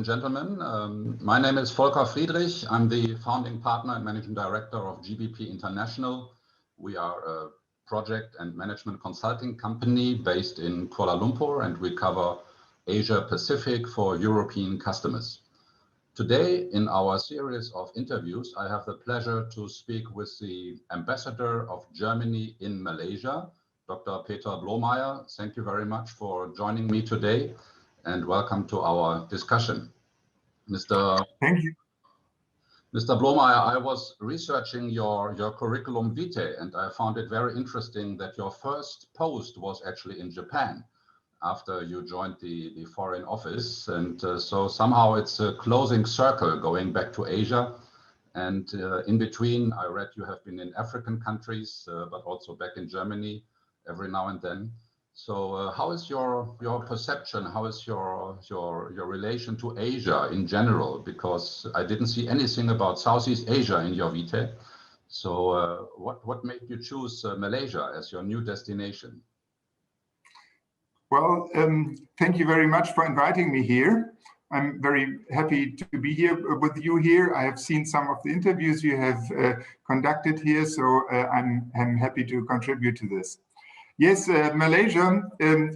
and gentlemen. My name is Volker Friedrich. I'm the founding partner and managing director of GBP International. We are a project and management consulting company based in Kuala Lumpur, and we cover Asia Pacific for European customers. Today, in our series of interviews, I have the pleasure to speak with the Ambassador of Germany in Malaysia, Dr. Peter Blomeyer. Thank you very much for joining me today, and welcome to our discussion. Thank you. Mr. Blomeyer, I was researching your curriculum vitae, and I found it very interesting that your first post was actually in Japan after you joined the Foreign Office. And so somehow it's a closing circle going back to Asia. And in between, I read you have been in African countries, but also back in Germany every now and then. So how is your perception? How is your relation to Asia in general? Because I didn't see anything about Southeast Asia in your vitae. So what made you choose Malaysia as your new destination? Well, thank you very much for inviting me here. I'm very happy to be here with you here. I have seen some of the interviews you have conducted here, so I'm happy to contribute to this. Yes, Malaysia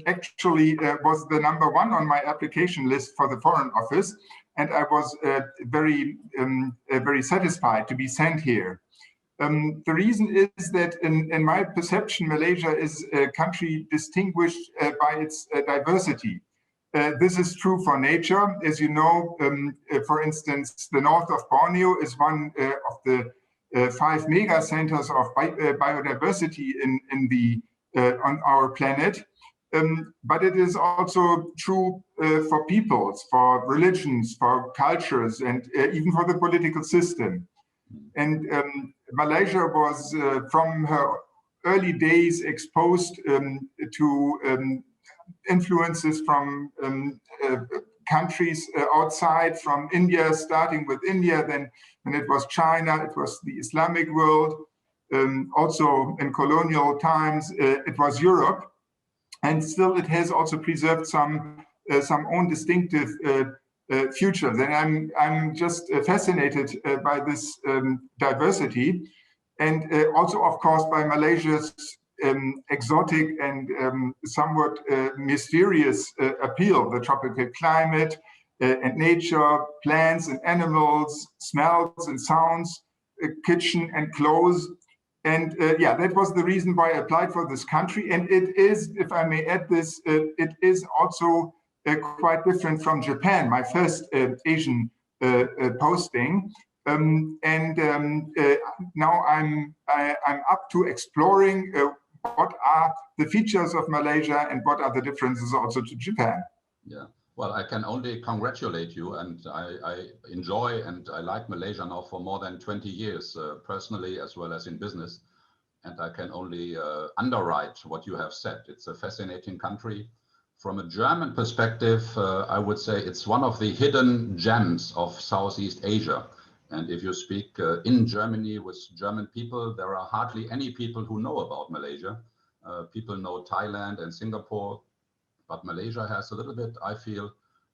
actually was the #1 on my application list for the Foreign Office, and I was very satisfied to be sent here. The reason is that in my perception, Malaysia is a country distinguished by its diversity. This is true for nature. As you know, for instance, the north of Borneo is one of the 5 mega centers of biodiversity on our planet. But it is also true for peoples, for religions, for cultures, and even for the political system. And Malaysia was, from her early days, exposed to influences from countries outside, from India, starting with India, then when it was China, it was the Islamic world. Also in colonial times, it was Europe. And still it has also preserved some own distinctive futures, and I'm just fascinated by this diversity, and also, of course, by Malaysia's exotic and somewhat mysterious appeal: the tropical climate and nature, plants and animals, smells and sounds, kitchen and clothes. And yeah, that was the reason why I applied for this country. And it is, if I may add this, it is also quite different from Japan, my first Asian posting, now I'm up to exploring what are the features of Malaysia and what are the differences also to Japan. Yeah, well, I can only congratulate you, and I enjoy and I like Malaysia now for more than 20 years, personally as well as in business, and I can only underwrite what you have said. It's a fascinating country. From a German perspective, I would say it's one of the hidden gems of Southeast Asia. And if you speak in Germany with German people, there are hardly any people who know about Malaysia. People know Thailand and Singapore, but Malaysia has a little bit, I feel,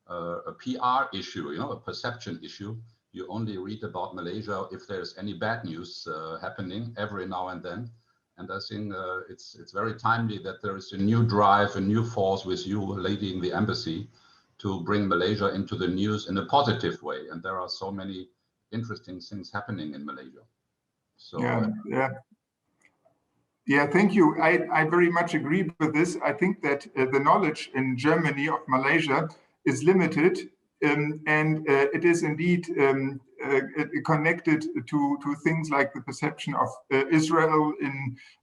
a PR issue, a perception issue. You only read about Malaysia if there's any bad news happening every now and then. And I think it's very timely that there is a new drive, a new force with you leading the embassy to bring Malaysia into the news in a positive way. And there are so many interesting things happening in Malaysia. So yeah, thank you. I very much agree with this. I think that the knowledge in Germany of Malaysia is limited, and it is indeed connected to things like the perception of Israel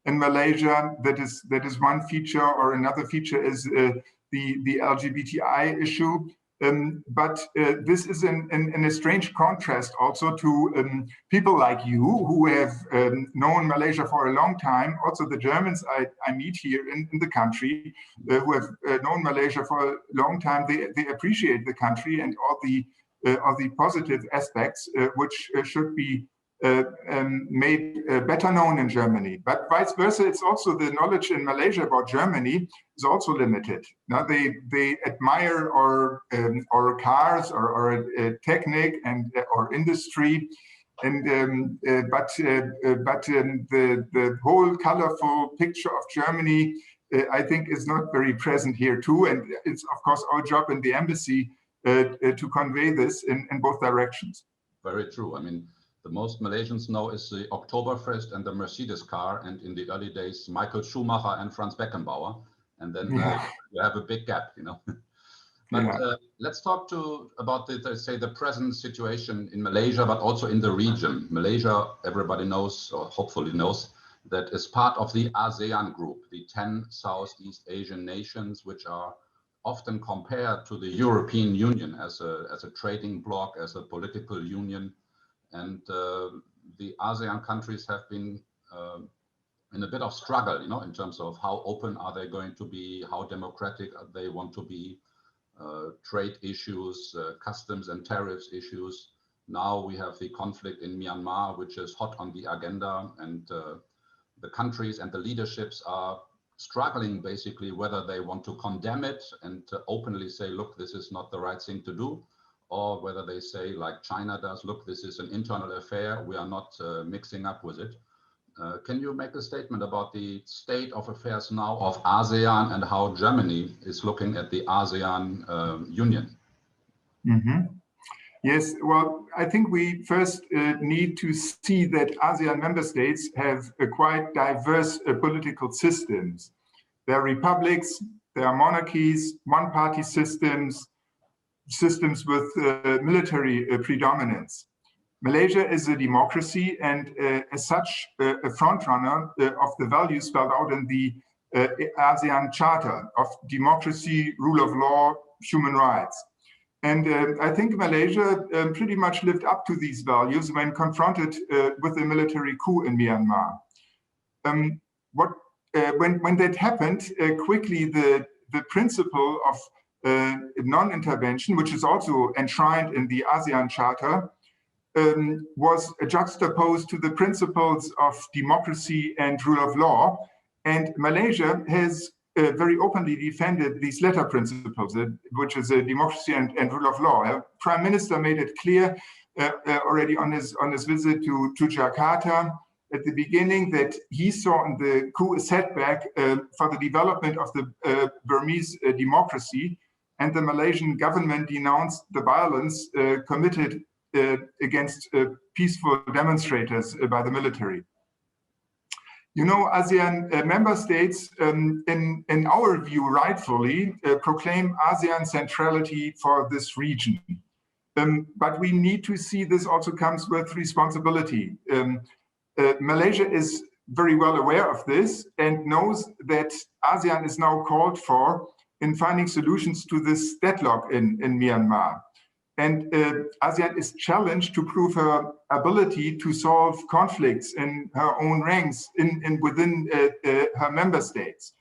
in Malaysia. That is one feature, or another feature is the LGBTI issue. But this is in a strange contrast also to people like you who have known Malaysia for a long time. Also the Germans I meet here in the country who have known Malaysia for a long time, they appreciate the country and all the positive aspects which should be made better known in Germany. But vice versa, it's also the knowledge in Malaysia about Germany is also limited. Now they admire our cars or technique and or industry, and but the whole colorful picture of Germany, I think, is not very present here too. And it's of course our job in the embassy to convey this in both directions. Very true. I mean, the most Malaysians know is the Oktoberfest and the Mercedes car, and in the early days, Michael Schumacher and Franz Beckenbauer, and then you have a big gap, you know. But let's talk about the present situation in Malaysia, but also in the region. Malaysia, everybody knows, or hopefully knows, that is part of the ASEAN group, the 10 Southeast Asian nations, which are often compared to the European Union as a trading bloc, as a political union. And the ASEAN countries have been in a bit of struggle, you know, in terms of how open are they going to be, how democratic they want to be, trade issues, customs and tariffs issues. Now we have the conflict in Myanmar, which is hot on the agenda, and the countries and the leaderships are struggling basically whether they want to condemn it and openly say, look, this is not the right thing to do, or whether they say, like China does, look, this is an internal affair, we are not mixing up with it. Can you make a statement about the state of affairs now of ASEAN and how Germany is looking at the ASEAN Union? Mm-hmm. Yes, well, I think we first need to see that ASEAN member states have quite diverse political systems. There are republics, there are monarchies, one-party systems, systems with military predominance. Malaysia is a democracy and as such a frontrunner of the values spelled out in the ASEAN Charter of democracy, rule of law, human rights. And I think Malaysia pretty much lived up to these values when confronted with a military coup in Myanmar. When that happened, quickly the principle of non-intervention, which is also enshrined in the ASEAN Charter, was juxtaposed to the principles of democracy and rule of law. And Malaysia has very openly defended these latter principles, which is a democracy and rule of law. Prime Minister made it clear already on his visit to Jakarta at the beginning that he saw in the coup a setback for the development of the Burmese democracy, and the Malaysian government denounced the violence committed against peaceful demonstrators by the military. You know, ASEAN member states, in our view, rightfully proclaim ASEAN centrality for this region. But we need to see this also comes with responsibility. Malaysia is very well aware of this and knows that ASEAN is now called for in finding solutions to this deadlock in Myanmar. And ASEAN is challenged to prove her ability to solve conflicts in her own ranks within her member states.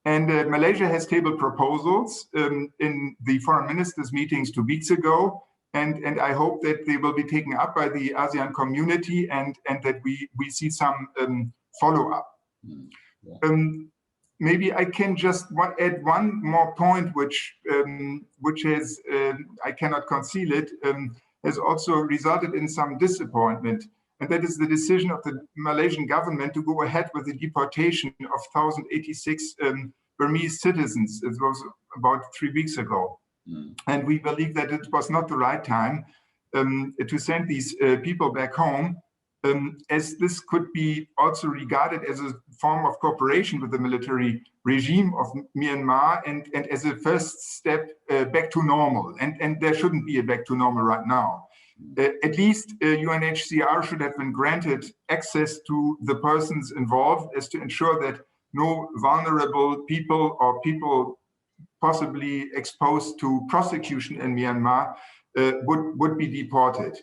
And Malaysia has tabled proposals in the foreign ministers' meetings 2 weeks ago. And I hope that they will be taken up by the ASEAN community and that we see some follow-up. Yeah. Maybe I can just add one more point, which has, I cannot conceal it, has also resulted in some disappointment. And that is the decision of the Malaysian government to go ahead with the deportation of 1,086 Burmese citizens. It was about 3 weeks ago. And we believe that it was not the right time to send these people back home, as this could be also regarded as a form of cooperation with the military regime of Myanmar and as a first step back to normal. And there shouldn't be a back to normal right now. At least UNHCR should have been granted access to the persons involved as to ensure that no vulnerable people or people possibly exposed to prosecution in Myanmar would be deported.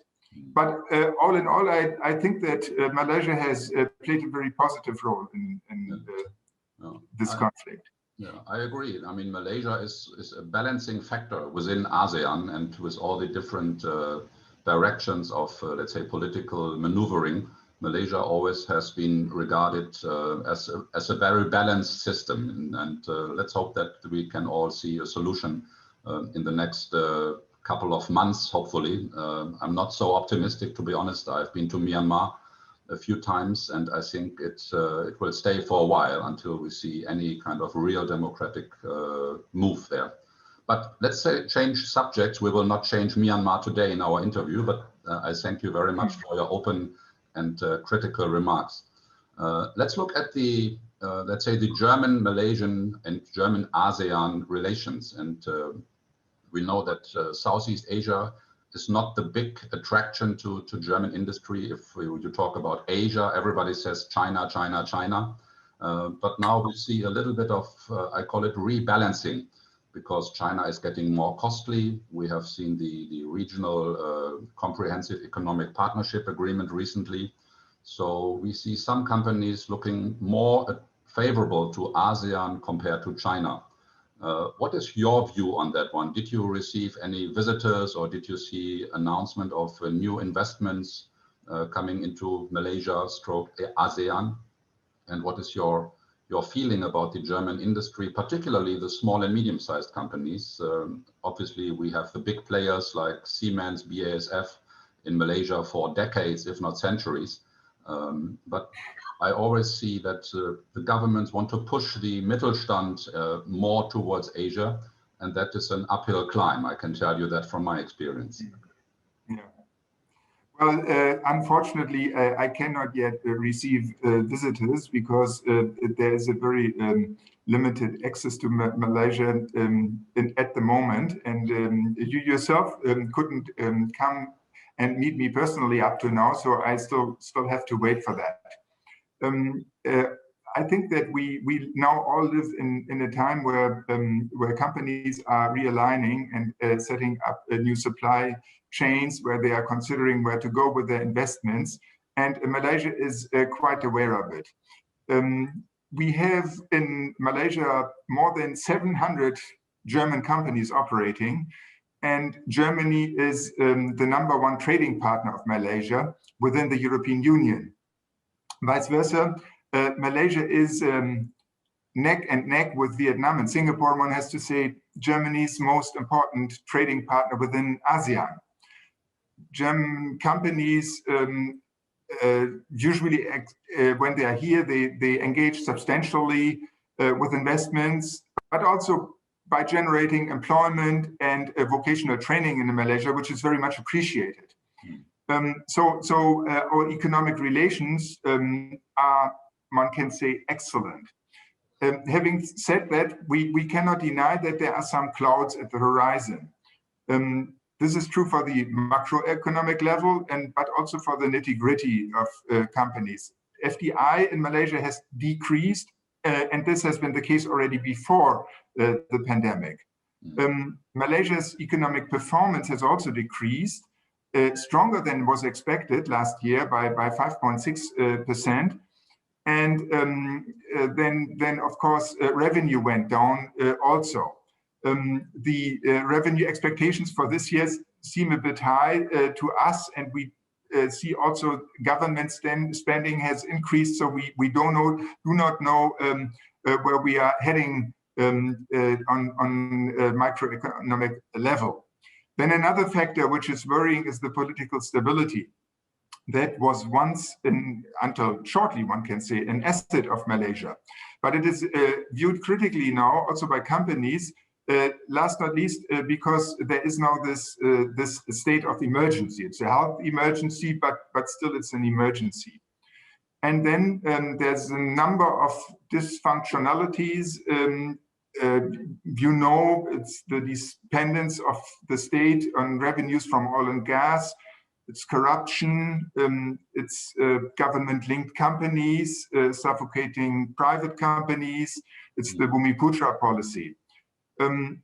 But all in all, I think that Malaysia has played a very positive role in this conflict. Yeah, I agree. I mean, Malaysia is a balancing factor within ASEAN and with all the different directions of, let's say, political maneuvering, Malaysia always has been regarded as a very balanced system. And let's hope that we can all see a solution in the next couple of months, hopefully. I'm not so optimistic, to be honest. I've been to Myanmar a few times, and I think it will stay for a while until we see any kind of real democratic move there. But let's say change subjects. We will not change Myanmar today in our interview, but I thank you very much for your open and critical remarks. Let's look at the, let's say, the German-Malaysian and German-ASEAN relations. And we know that Southeast Asia is not the big attraction to German industry. If you talk about Asia, everybody says China, China, China. But now we see a little bit of, I call it rebalancing, because China is getting more costly. We have seen the regional comprehensive economic partnership agreement recently. So we see some companies looking more favorable to ASEAN compared to China. What is your view on that one? Did you receive any visitors, or did you see announcement of new investments coming into Malaysia stroke ASEAN? And what is your feeling about the German industry, particularly the small and medium-sized companies? Obviously, we have the big players like Siemens, BASF in Malaysia for decades, if not centuries. But I always see that the governments want to push the Mittelstand more towards Asia, and that is an uphill climb. I can tell you that from my experience. Yeah. Well, unfortunately, I cannot yet receive visitors because there is a very limited access to Malaysia at the moment. And you yourself couldn't come and meet me personally up to now, so I still have to wait for that. I think that we now all live in a time where companies are realigning and setting up new supply chains, where they are considering where to go with their investments, and Malaysia is quite aware of it. We have in Malaysia more than 700 German companies operating, and Germany is the #1 trading partner of Malaysia within the European Union. Vice versa, Malaysia is neck and neck with Vietnam and Singapore, one has to say, Germany's most important trading partner within ASEAN. German companies usually, when they are here, they engage substantially with investments, but also by generating employment and vocational training in Malaysia, which is very much appreciated. So our economic relations are, one can say, excellent. Having said that, we cannot deny that there are some clouds at the horizon. This is true for the macroeconomic level, but also for the nitty-gritty of companies. FDI in Malaysia has decreased, and this has been the case already before the pandemic. Malaysia's economic performance has also decreased, stronger than was expected last year by 5.6%. And then of course, revenue went down also. The revenue expectations for this year seem a bit high to us, and we see also government spending has increased, so we do not know where we are heading on microeconomic level. Then another factor which is worrying is the political stability. That was once, until shortly, one can say, an asset of Malaysia. But it is viewed critically now also by companies, last not least, because there is now this state of emergency. It's a health emergency, but still it's an emergency. And then there's a number of dysfunctionalities. You know, it's the dependence of the state on revenues from oil and gas. It's corruption, it's government-linked companies suffocating private companies, it's the Bumiputra policy. And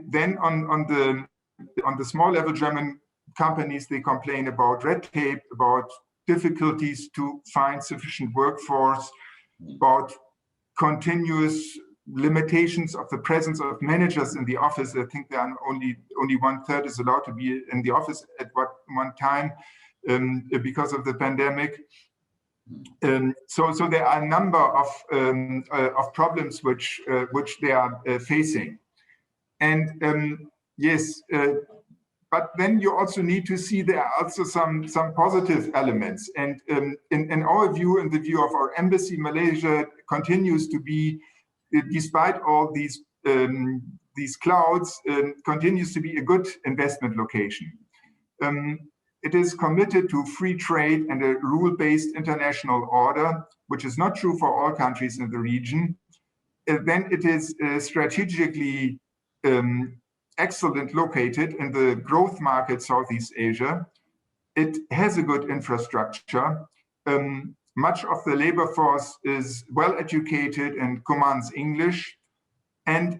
then on the small level German companies, they complain about red tape, about difficulties to find sufficient workforce, about continuous limitations of the presence of managers in the office. I think there are only 1/3 is allowed to be in the office at one time because of the pandemic. So there are a number of problems which they are facing, and yes. But then you also need to see there are also some positive elements. And in our view, in the view of our embassy, Malaysia continues to be, despite all these clouds, continues to be a good investment location. It is committed to free trade and a rule-based international order, which is not true for all countries in the region. Then it is strategically excellent located in the growth market Southeast Asia. It has a good infrastructure. Much of the labor force is well educated and commands English. And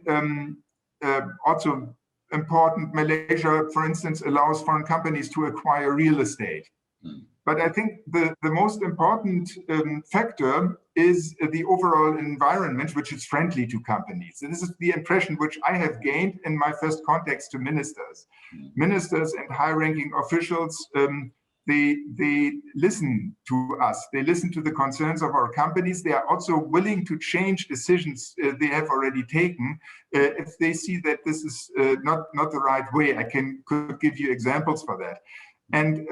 also important, Malaysia, for instance, allows foreign companies to acquire real estate. But I think the most important factor is the overall environment, which is friendly to companies. And this is the impression which I have gained in my first contacts to ministers. Ministers and high-ranking officials, they listen to us. They listen to the concerns of our companies. They are also willing to change decisions they have already taken if they see that this is not the right way. I could give you examples for that. And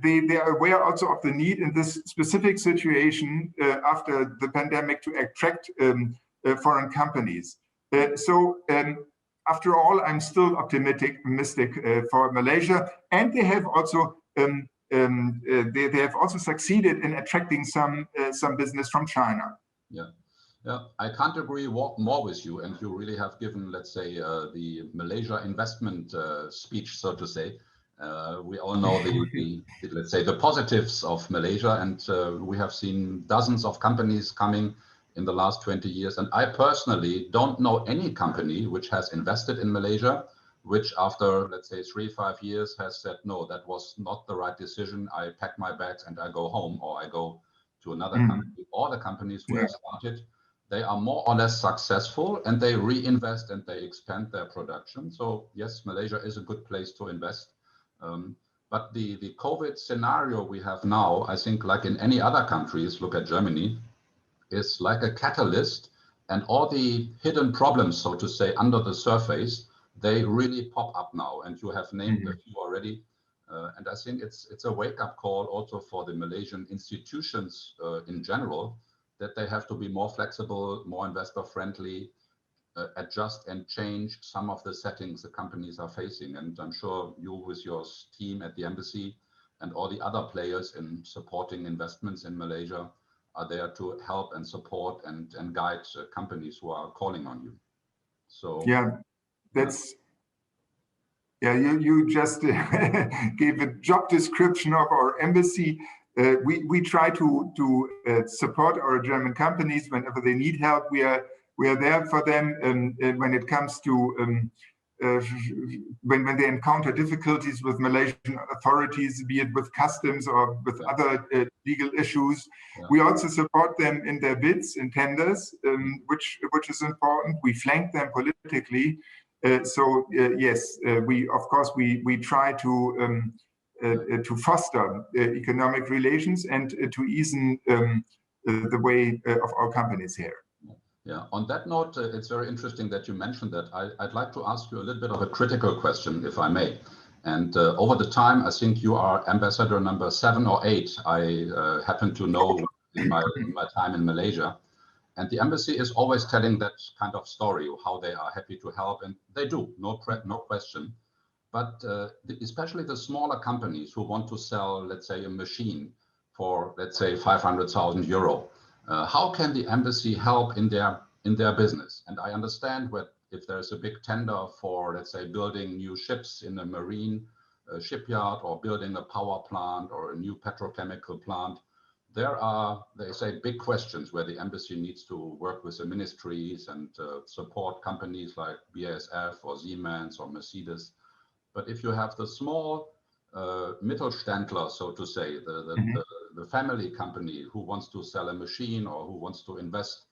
they are aware also of the need in this specific situation after the pandemic to attract foreign companies. So after all, I'm still optimistic for Malaysia, and they have also succeeded in attracting some business from China. Yeah. Yeah, I can't agree more with you, and you really have given, let's say, the Malaysia investment speech, so to say. We all know let's say, the positives of Malaysia, and we have seen dozens of companies coming in the last 20 years. And I personally don't know any company which has invested in Malaysia, which after, let's say, 3-5 years has said, no, that was not the right decision. I pack my bags and I go home, or I go to another company. All the companies who have started, they are more or less successful, and they reinvest and they expand their production. So yes, Malaysia is a good place to invest. But the COVID scenario we have now, I think, like in any other countries, look at Germany, is like a catalyst, and all the hidden problems, so to say, under the surface, they really pop up now. And you have named a few already. And I think it's a wake-up call also for the Malaysian institutions in general, that they have to be more flexible, more investor-friendly, adjust and change some of the settings the companies are facing. And I'm sure you, with your team at the embassy and all the other players in supporting investments in Malaysia, are there to help and support and guide companies who are calling on you. So yeah, that's you just gave a job description of our embassy. We try to support our German companies whenever they need help. We are there for them, and when it comes to when they encounter difficulties with Malaysian authorities, be it with customs or with other legal issues. We also support them in their bids and tenders, which is important. We flank them politically. So yes, we try to foster economic relations and to ease the way of our companies here. Yeah, on that note, it's very interesting that you mentioned that. I'd like to ask you a little bit of a critical question, if I may. And over the time, I think you are ambassador number 7 or 8. I happen to know in my time in Malaysia. And the embassy is always telling that kind of story, how they are happy to help, and they do, no question. But especially the smaller companies who want to sell, let's say, a machine for, let's say, 500,000 euro. How can the embassy help in their business? And I understand if there's a big tender for, let's say, building new ships in a marine shipyard, or building a power plant or a new petrochemical plant, there are, they say, big questions where the embassy needs to work with the ministries and support companies like BASF or Siemens or Mercedes. But if you have the small Mittelständler, so to say, the family company who wants to sell a machine or who wants to invest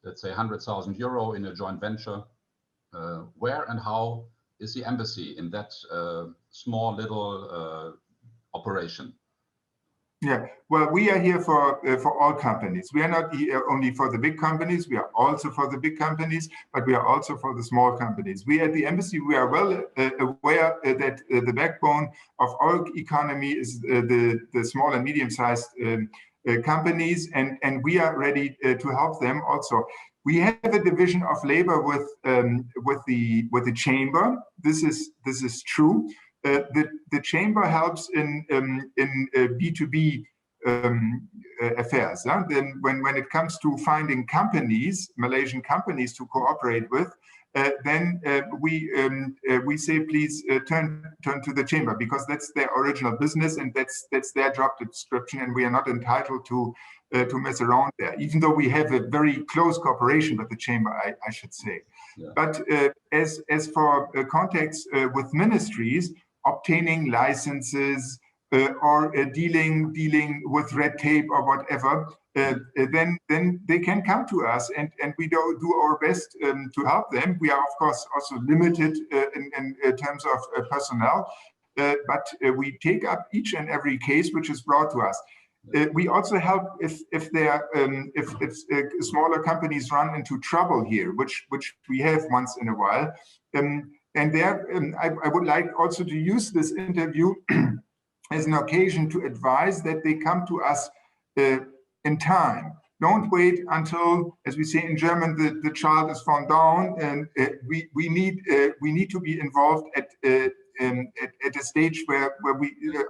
let's say 100,000 euro in a joint venture. Where and how is the embassy in that small little operation? Yeah, well, we are here for all companies. We are not here only for the big companies. We are also for the big companies, but we are also for the small companies. We at the embassy, we are well aware that the backbone of our economy is the small and medium-sized companies, and we are ready to help them also. We have a division of labor with the chamber. This is true. The chamber helps in B2B affairs. Then when it comes to finding companies, Malaysian companies to cooperate with, then we say please turn to the chamber, because that's their original business and that's their job description, and we are not entitled to mess around there, even though we have a very close cooperation with the chamber, I should say. Yeah. But as for contacts with ministries, obtaining licenses or dealing with red tape or whatever, then they can come to us, and we do our best to help them. We are of course also limited in terms of personnel, but we take up each and every case which is brought to us. We also help if smaller companies run into trouble here, which we have once in a while. And there, I would like also to use this interview as an occasion to advise that they come to us in time. Don't wait until, as we say in German, the child is fallen down, and we need to be involved at a stage where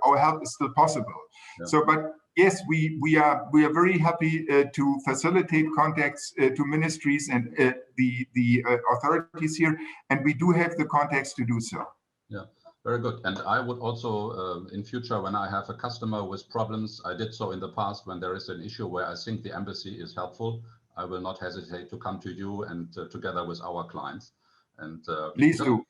our help is still possible. Yeah. So, but yes, we are very happy to facilitate contacts to ministries and the authorities here, and we do have the contacts to do so. Yeah, very good. And I would also, in future, when I have a customer with problems, I did so in the past, when there is an issue where I think the embassy is helpful, I will not hesitate to come to you and together with our clients. And please do.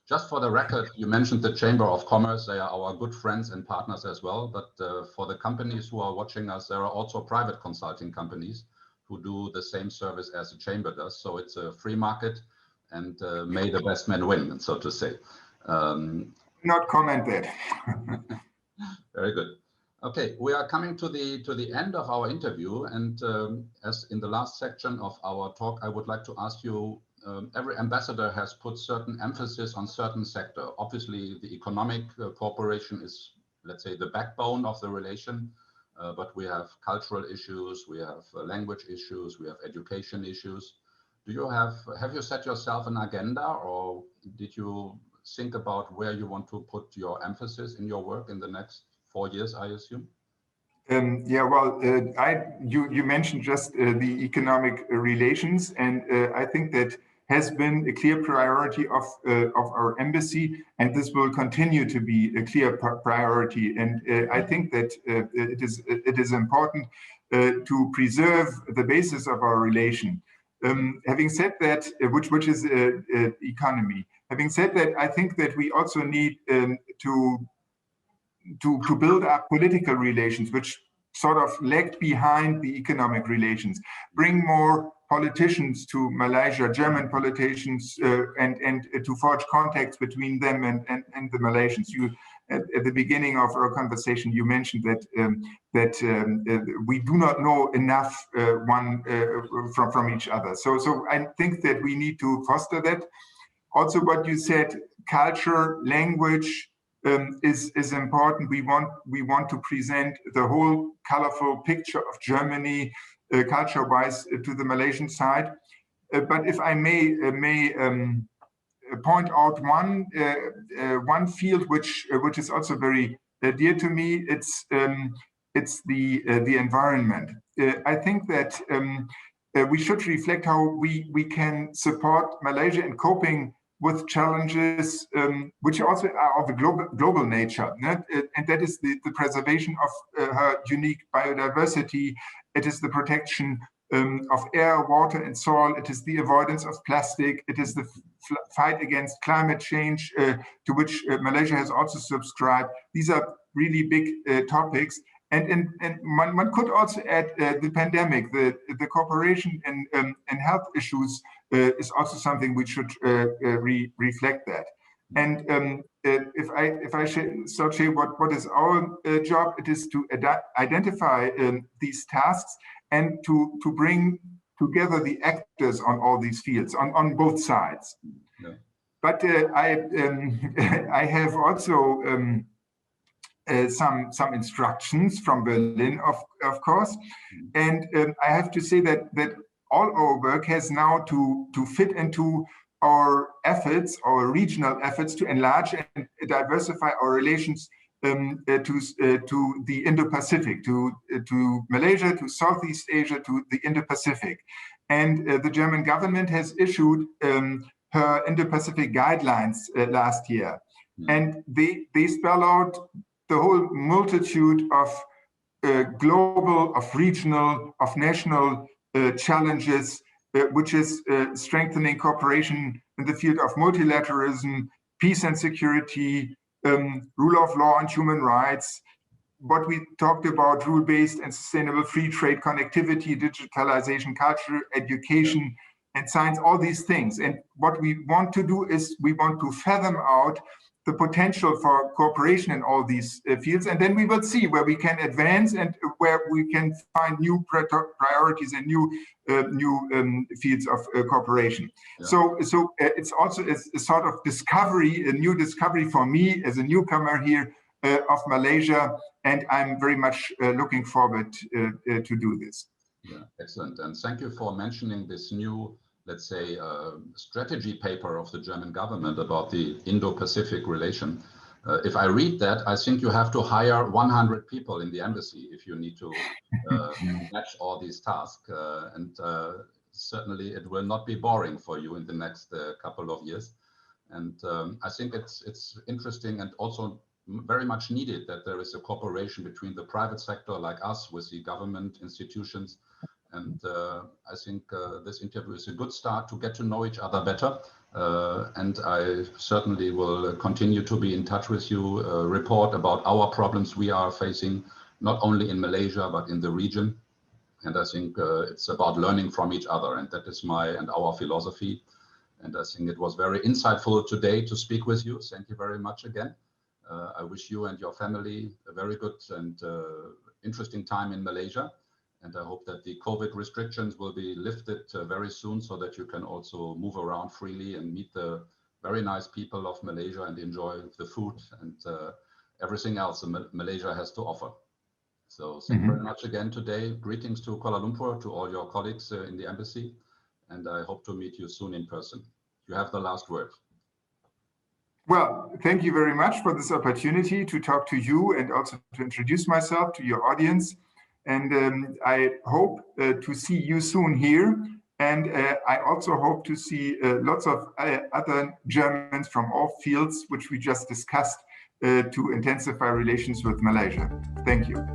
Just for the record, you mentioned the Chamber of Commerce. They are our good friends and partners as well. But for the companies who are watching us, there are also private consulting companies who do the same service as the Chamber does. So it's a free market, and may the best man win, so to say. Not comment that. Very good. Okay, we are coming to the end of our interview. And as in the last section of our talk, I would like to ask you, every ambassador has put certain emphasis on certain sector. Obviously, the economic cooperation is, let's say, the backbone of the relation, but we have cultural issues, we have language issues, we have education issues. Have you set yourself an agenda, or did you think about where you want to put your emphasis in your work in the next 4 years, I assume? Yeah, well, you mentioned just the economic relations, and I think that has been a clear priority of our embassy, and this will continue to be a clear priority. And I think that it is important to preserve the basis of our relation. Having said that, which is economy. Having said that, I think that we also need to build up political relations, which sort of lagged behind the economic relations. Bring more politicians to Malaysia, German politicians, and to forge contacts between them and the Malaysians. At the beginning of our conversation, you mentioned that we do not know enough from each other. So I think that we need to foster that. Also, what you said, culture, language, is important. We want to present the whole colorful picture of Germany, culture-wise, to the Malaysian side. But if I may point out one field which is also very dear to me, it's the environment. I think that we should reflect how we can support Malaysia in coping with challenges which also are of a global nature, and that is the preservation of her unique biodiversity. It is the protection of air, water, and soil. It is the avoidance of plastic. It is the fight against climate change, to which Malaysia has also subscribed. These are really big topics, And one could also add the pandemic, the cooperation in health issues is also something we should reflect that. And if I say what is our job, it is to identify these tasks and to bring together the actors on all these fields on both sides. Yeah. But I have also some instructions from Berlin, of course, and I have to say that all our work has now to fit into our efforts, our regional efforts to enlarge and diversify our relations to the Indo-Pacific, to Malaysia, to Southeast Asia, to the Indo-Pacific. And the German government has issued her Indo-Pacific guidelines last year. And they spell out the whole multitude of global, of regional, of national challenges, which is strengthening cooperation in the field of multilateralism, peace and security, rule of law and human rights, what we talked about, rule-based and sustainable free trade, connectivity, digitalization, culture, education, and science, all these things. And what we want to do is we want to fathom out the potential for cooperation in all these fields, and then we will see where we can advance and where we can find new priorities and new fields of cooperation. Yeah. So it's also a sort of discovery, a new discovery for me as a newcomer here of Malaysia, and I'm very much looking forward to do this. Yeah, excellent, and thank you for mentioning this new, let's say, strategy paper of the German government about the Indo-Pacific relation. If I read that, I think you have to hire 100 people in the embassy if you need to match all these tasks. And certainly it will not be boring for you in the next couple of years. And I think it's interesting and also very much needed that there is a cooperation between the private sector like us with the government institutions. And I think this interview is a good start to get to know each other better. And I certainly will continue to be in touch with you, report about our problems we are facing, not only in Malaysia, but in the region. And I think it's about learning from each other. And that is my and our philosophy. And I think it was very insightful today to speak with you. Thank you very much again. I wish you and your family a very good and interesting time in Malaysia. And I hope that the COVID restrictions will be lifted very soon so that you can also move around freely and meet the very nice people of Malaysia and enjoy the food and everything else Malaysia has to offer. So thank you very much again today. Greetings to Kuala Lumpur, to all your colleagues in the embassy. And I hope to meet you soon in person. You have the last word. Well, thank you very much for this opportunity to talk to you and also to introduce myself to your audience. And I hope to see you soon here. And I also hope to see lots of other Germans from all fields, which we just discussed, to intensify relations with Malaysia. Thank you.